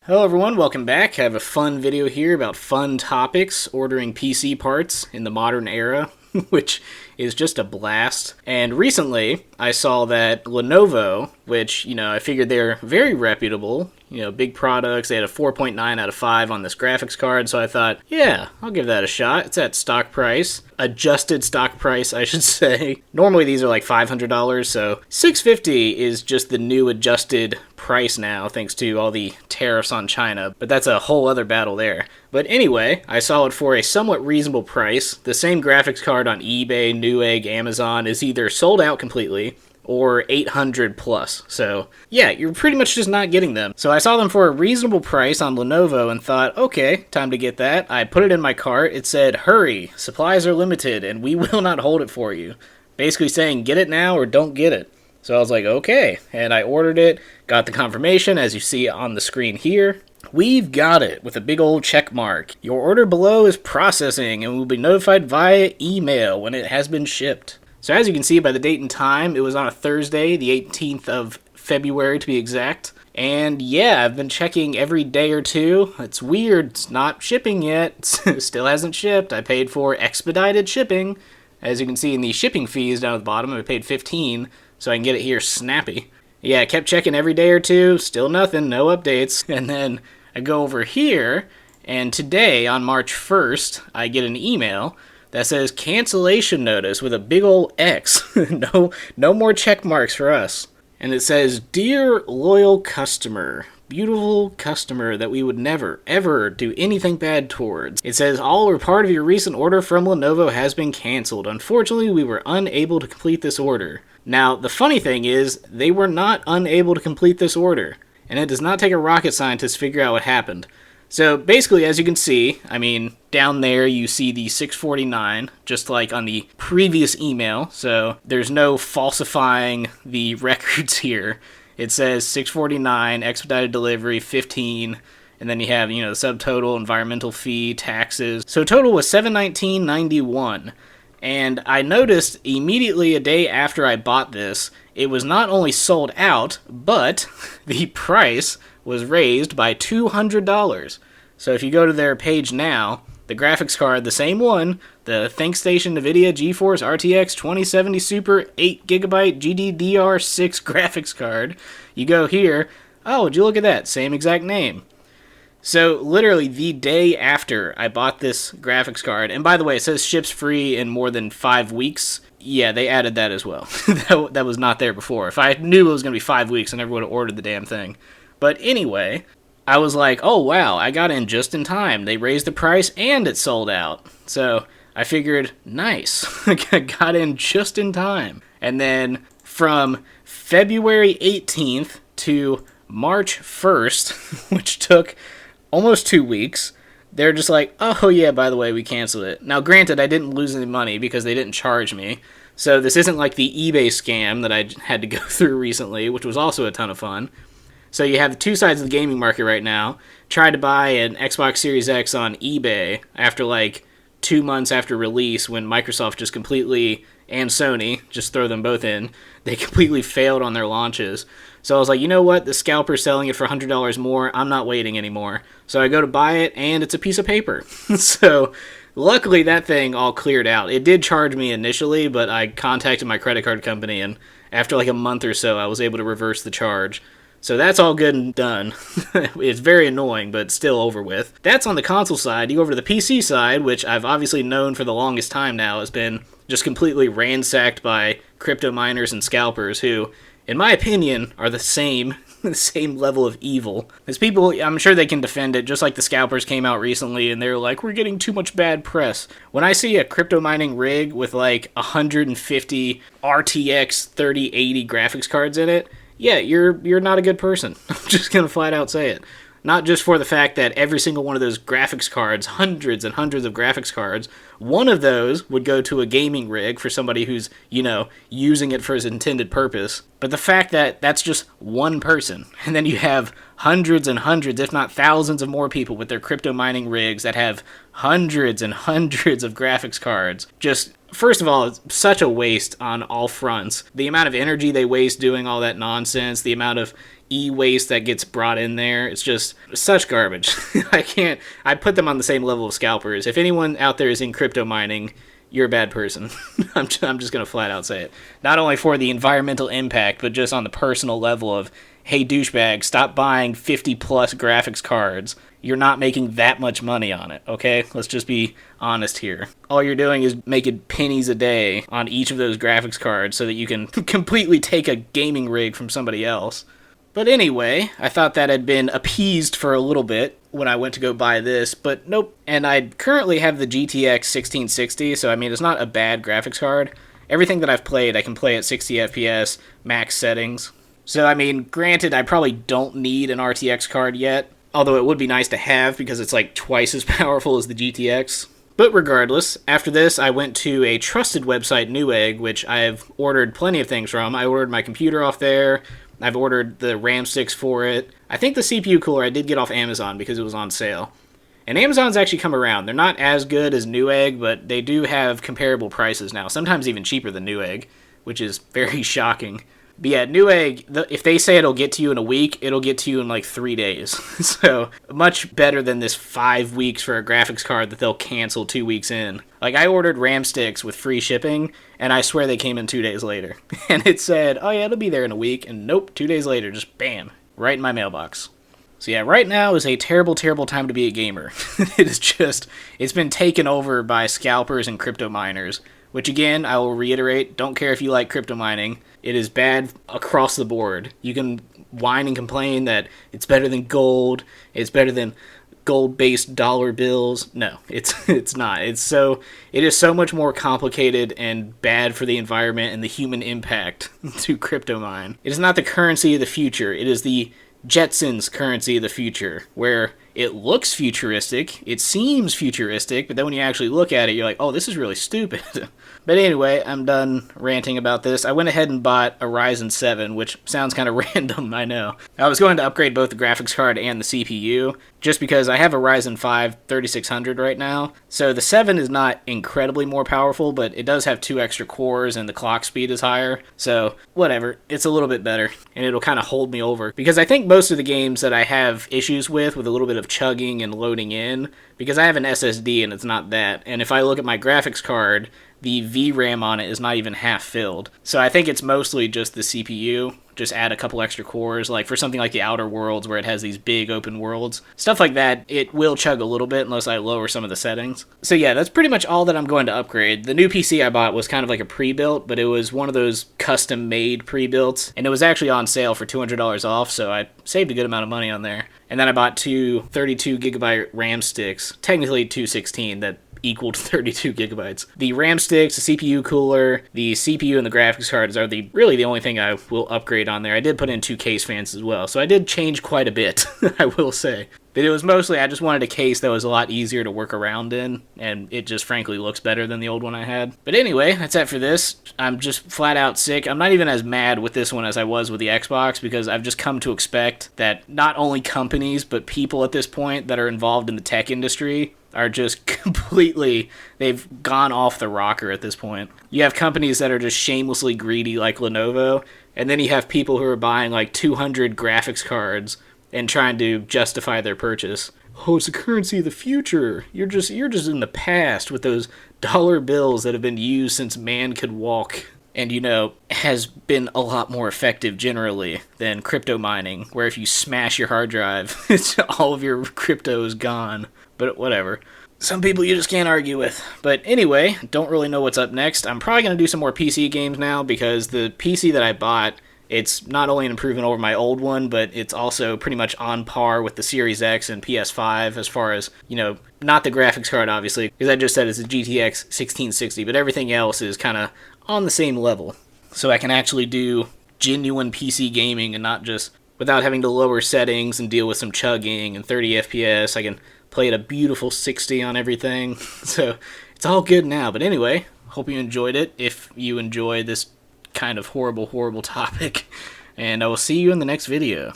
Hello everyone, welcome back. I have a fun video here about fun topics, ordering PC parts in the modern era, which is just a blast. And recently, I saw that Lenovo, which, I figured they're very reputable, big products, they had a 4.9 out of 5 on this graphics card, so I thought, yeah, I'll give that a shot. It's at stock price. Adjusted stock price, I should say. Normally these are like $500, so $650 is just the new adjusted price now, thanks to all the tariffs on China, but that's a whole other battle there. But anyway, I saw it for a somewhat reasonable price. The same graphics card on eBay, Newegg, Amazon is either sold out completely or 800 plus. So yeah, you're pretty much just not getting them. So I saw them for a reasonable price on Lenovo and thought, okay, time to get that. I put it in my cart. It said, hurry, supplies are limited and we will not hold it for you. Basically saying, get it now or don't get it. So I was like, okay, and I ordered it, got the confirmation as you see on the screen here. We've got it with a big old check mark. Your order below is processing and will be notified via email when it has been shipped. So as you can see by the date and time, it was on a Thursday, the 18th of February to be exact. And yeah, I've been checking every day or two. It's weird, it's not shipping yet. Still hasn't shipped. I paid for expedited shipping. As you can see in the shipping fees down at the bottom, I paid $15 so I can get it here snappy. Yeah, I kept checking every day or two, still nothing, no updates. And then I go over here, and today, on March 1st, I get an email that says cancellation notice with a big old X. No more check marks for us. And it says, dear loyal customer, beautiful customer that we would never, ever do anything bad towards. It says, all or part of your recent order from Lenovo has been canceled. Unfortunately, we were unable to complete this order. Now, the funny thing is, they were not unable to complete this order. And it does not take a rocket scientist to figure out what happened. So basically, as you can see, down there you see the 649, just like on the previous email. So there's no falsifying the records here. It says 649, expedited delivery, 15, and then you have, the subtotal, environmental fee, taxes. So total was $719.91. And I noticed immediately a day after I bought this, it was not only sold out, but the price was raised by $200. So if you go to their page now, the graphics card, the same one, the ThinkStation NVIDIA GeForce RTX 2070 Super 8GB GDDR6 graphics card, you go here, oh, would you look at that, same exact name. So literally the day after I bought this graphics card, and by the way, it says ships free in more than 5 weeks. Yeah, they added that as well. that was not there before. If I knew it was going to be 5 weeks, I never would have ordered the damn thing. But anyway, I was like, oh wow, I got in just in time. They raised the price and it sold out. So I figured, nice. I got in just in time. And then from February 18th to March 1st, which took almost 2 weeks, they're just like, oh yeah, by the way, we canceled it. Now granted, I didn't lose any money because they didn't charge me. So this isn't like the eBay scam that I had to go through recently, which was also a ton of fun. So you have the two sides of the gaming market right now. Tried to buy an Xbox Series X on eBay after like 2 months after release when Microsoft just completely, and Sony, just throw them both in, they completely failed on their launches. So I was like, you know what, the Scalper's selling it for $100 more, I'm not waiting anymore. So I go to buy it, and it's a piece of paper. So luckily that thing all cleared out. It did charge me initially, but I contacted my credit card company, and after like a month or so, I was able to reverse the charge. So that's all good and done. It's very annoying, but still over with. That's on the console side. You go over to the PC side, which I've obviously known for the longest time now has been just completely ransacked by crypto miners and scalpers who, in my opinion, are the same level of evil. As people, I'm sure they can defend it, just like the scalpers came out recently and they're like, we're getting too much bad press. When I see a crypto mining rig with like 150 RTX 3080 graphics cards in it, yeah, you're not a good person. I'm just gonna flat out say it. Not just for the fact that every single one of those graphics cards, hundreds and hundreds of graphics cards, one of those would go to a gaming rig for somebody who's, using it for his intended purpose. But the fact that that's just one person, and then you have hundreds and hundreds, if not thousands of more people with their crypto mining rigs that have hundreds and hundreds of graphics cards, just first of all, it's such a waste on all fronts. The amount of energy they waste doing all that nonsense, the amount of, e-waste that gets brought in there. It's just such garbage. I put them on the same level of scalpers. If anyone out there is in crypto mining, you're a bad person. I'm just going to flat out say it. Not only for the environmental impact, but just on the personal level of, hey, douchebag, stop buying 50 plus graphics cards. You're not making that much money on it, okay? Let's just be honest here. All you're doing is making pennies a day on each of those graphics cards so that you can completely take a gaming rig from somebody else. But anyway, I thought that had been appeased for a little bit when I went to go buy this, but nope. And I currently have the GTX 1660, so I mean, it's not a bad graphics card. Everything that I've played, I can play at 60 FPS, max settings. So, I mean, granted, I probably don't need an RTX card yet, although it would be nice to have because it's like twice as powerful as the GTX. But regardless, after this, I went to a trusted website, Newegg, which I've ordered plenty of things from. I ordered my computer off there. I've ordered the RAM sticks for it. I think the CPU cooler I did get off Amazon because it was on sale. And Amazon's actually come around. They're not as good as Newegg, but they do have comparable prices now, sometimes even cheaper than Newegg, which is very shocking. But yeah, Newegg, if they say it'll get to you in a week, it'll get to you in like 3 days. So, much better than this 5 weeks for a graphics card that they'll cancel 2 weeks in. Like, I ordered RAM sticks with free shipping, and I swear they came in 2 days later. And it said, oh yeah, it'll be there in a week, and nope, 2 days later, just bam, right in my mailbox. So yeah, right now is a terrible, terrible time to be a gamer. It's been taken over by scalpers and crypto miners. Which again, I will reiterate, don't care if you like crypto mining. It is bad across the board. You can whine and complain that it's better than gold, it's better than gold-based dollar bills. No, it's not. It is so much more complicated and bad for the environment and the human impact to crypto mine. It is not the currency of the future. It is the Jetsons currency of the future, where it looks futuristic, it seems futuristic, but then when you actually look at it, you're like, oh, this is really stupid. But anyway, I'm done ranting about this. I went ahead and bought a Ryzen 7, which sounds kind of random, I know. I was going to upgrade both the graphics card and the CPU, just because I have a Ryzen 5 3600 right now. So the 7 is not incredibly more powerful, but it does have 2 extra cores and the clock speed is higher. So whatever, it's a little bit better, and it'll kind of hold me over. Because I think most of the games that I have issues with a little bit of chugging and loading in, because I have an SSD and it's not that. And if I look at my graphics card, the VRAM on it is not even half filled. So I think it's mostly just the CPU. Just add a couple extra cores, like for something like the Outer Worlds where it has these big open worlds. Stuff like that, it will chug a little bit unless I lower some of the settings. So yeah, that's pretty much all that I'm going to upgrade. The new PC I bought was kind of like a pre-built, but it was one of those custom-made pre-builts, and it was actually on sale for $200 off, so I saved a good amount of money on there. And then I bought 2 32GB RAM sticks, technically 216 that equaled 32 gigabytes. The RAM sticks, the CPU cooler, the CPU and the graphics cards are really the only thing I will upgrade on there. I did put in 2 case fans as well, so I did change quite a bit, I will say. But it was mostly, I just wanted a case that was a lot easier to work around in, and it just frankly looks better than the old one I had. But anyway, that's it for this. I'm just flat out sick. I'm not even as mad with this one as I was with the Xbox, because I've just come to expect that not only companies, but people at this point that are involved in the tech industry are just completely, they've gone off the rocker at this point. You have companies that are just shamelessly greedy like Lenovo, and then you have people who are buying like 200 graphics cards and trying to justify their purchase. Oh, it's the currency of the future. You're just in the past with those dollar bills that have been used since man could walk. And, has been a lot more effective generally than crypto mining, where if you smash your hard drive, all of your crypto is gone. But whatever. Some people you just can't argue with. But anyway, don't really know what's up next. I'm probably going to do some more PC games now, because the PC that I bought, it's not only an improvement over my old one, but it's also pretty much on par with the Series X and PS5 as far as, not the graphics card, obviously, because I just said it's a GTX 1660, but everything else is kind of on the same level. So I can actually do genuine PC gaming and not just, without having to lower settings and deal with some chugging and 30 FPS, I can play at a beautiful 60 on everything. So it's all good now. But anyway, hope you enjoyed it. If you enjoy this kind of horrible, horrible topic. And I will see you in the next video.